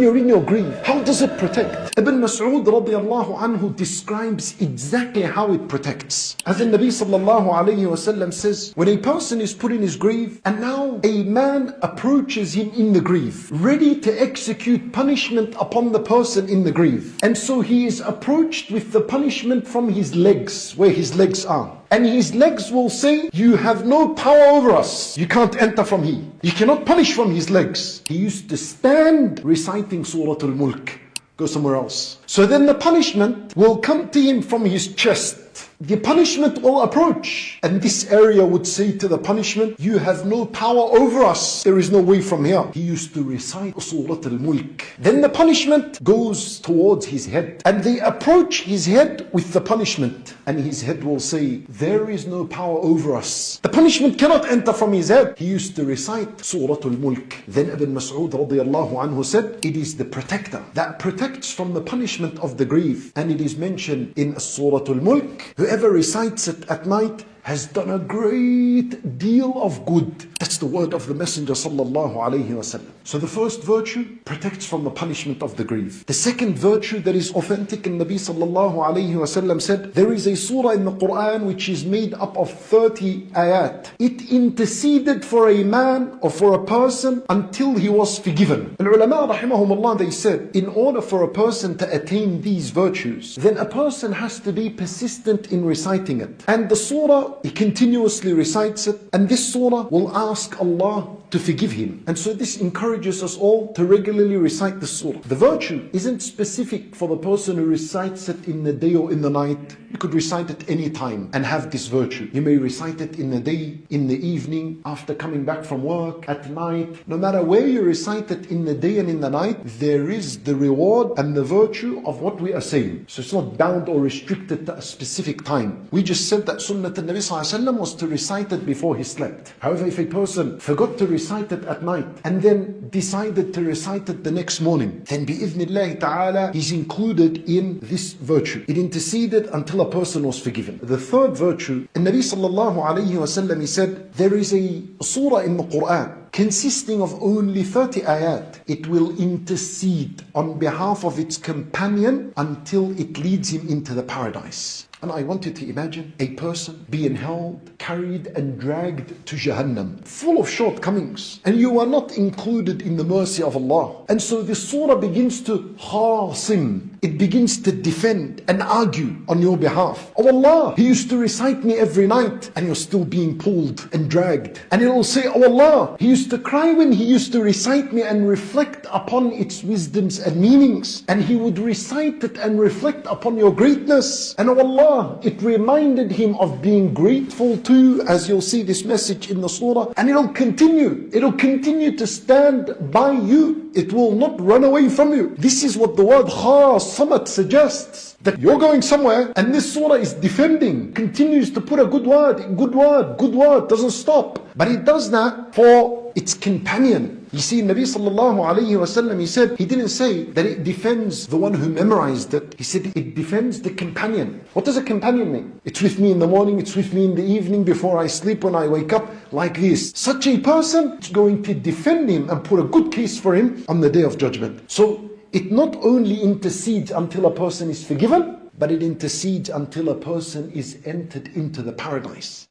when you're in your grief, how does it protect? Ibn Mas'ud radiallahu anhu describes exactly how it protects. As the Nabi sallallahu alayhi wasallam says, when a person is put in his grave and now a man approaches him in the grave, ready to execute punishment upon the person in the grave. And so he is approached with the punishment from his legs, where his legs are. And his legs will say, you have no power over us. You can't enter from here. You cannot punish from his legs. He used to stand reciting Surah Al Mulk. Go somewhere else. So then the punishment will come to him from his chest. The punishment will approach, and this area would say to the punishment, you have no power over us. There is no way from here. He used to recite Surah Al Mulk. Then the punishment goes towards his head, and they approach his head with the punishment, and his head will say, there is no power over us. The punishment cannot enter from his head. He used to recite Surah Al Mulk. Then Ibn Mas'ud radiallahu anhu said, it is the protector that protects from the punishment of the grave. And it is mentioned in Surah Al Mulk, whoever recites it at night has done a great deal of good. That's the word of the Messenger sallallahu alayhi wasallam. So the first virtue protects from the punishment of the grave. The second virtue that is authentic in Nabi sallallahu alayhi wasallam said, there is a surah in the Quran which is made up of 30 ayat. It interceded for a man or for a person until he was forgiven. Al-ulama rahimahumullah, they said, in order for a person to attain these virtues, then a person has to be persistent in reciting it. And the surah, he continuously recites it, and this surah will ask Allah to forgive him. And so this encourages us all to regularly recite the surah. The virtue isn't specific for the person who recites it in the day or in the night. You could recite it any time and have this virtue. You may recite it in the day, in the evening, after coming back from work, at night. No matter where you recite it in the day and in the night, there is the reward and the virtue of what we are saying. So it's not bound or restricted to a specific time. We just said that Sunnah al-Nabi was to recite it before he slept. However, if a person forgot to recite it at night and then decided to recite it the next morning, then bi'idhnillahi ta'ala, he's included in this virtue. It interceded until a person was forgiven. The third virtue, the Nabi sallallahu alayhi wasallam, he said, there is a surah in the Quran consisting of only 30 ayat. It will intercede on behalf of its companion until it leads him into the paradise. And I want you to imagine a person being held, carried and dragged to Jahannam, full of shortcomings, and you are not included in the mercy of Allah. And so this surah begins to khasim. It begins to defend and argue on your behalf. Oh Allah, he used to recite me every night, and you're still being pulled and dragged. And it will say, oh Allah, he used to cry when he used to recite me and reflect upon its wisdoms and meanings. And he would recite it and reflect upon your greatness. And oh Allah, it reminded him of being grateful to, as you'll see this message in the surah. And it'll continue. It'll continue to stand by you. It will not run away from you. This is what the word khasamat suggests. That you're going somewhere and this surah is defending, continues to put a good word, doesn't stop. But it does that for its companion. You see, Nabi sallallahu alayhi wasallam, he said, he didn't say that it defends the one who memorized it. He said it defends the companion. What does a companion mean? It's with me in the morning, it's with me in the evening, before I sleep, when I wake up, like this. Such a person is going to defend him and put a good case for him on the Day of Judgment. So it not only intercedes until a person is forgiven, but it intercedes until a person is entered into the paradise.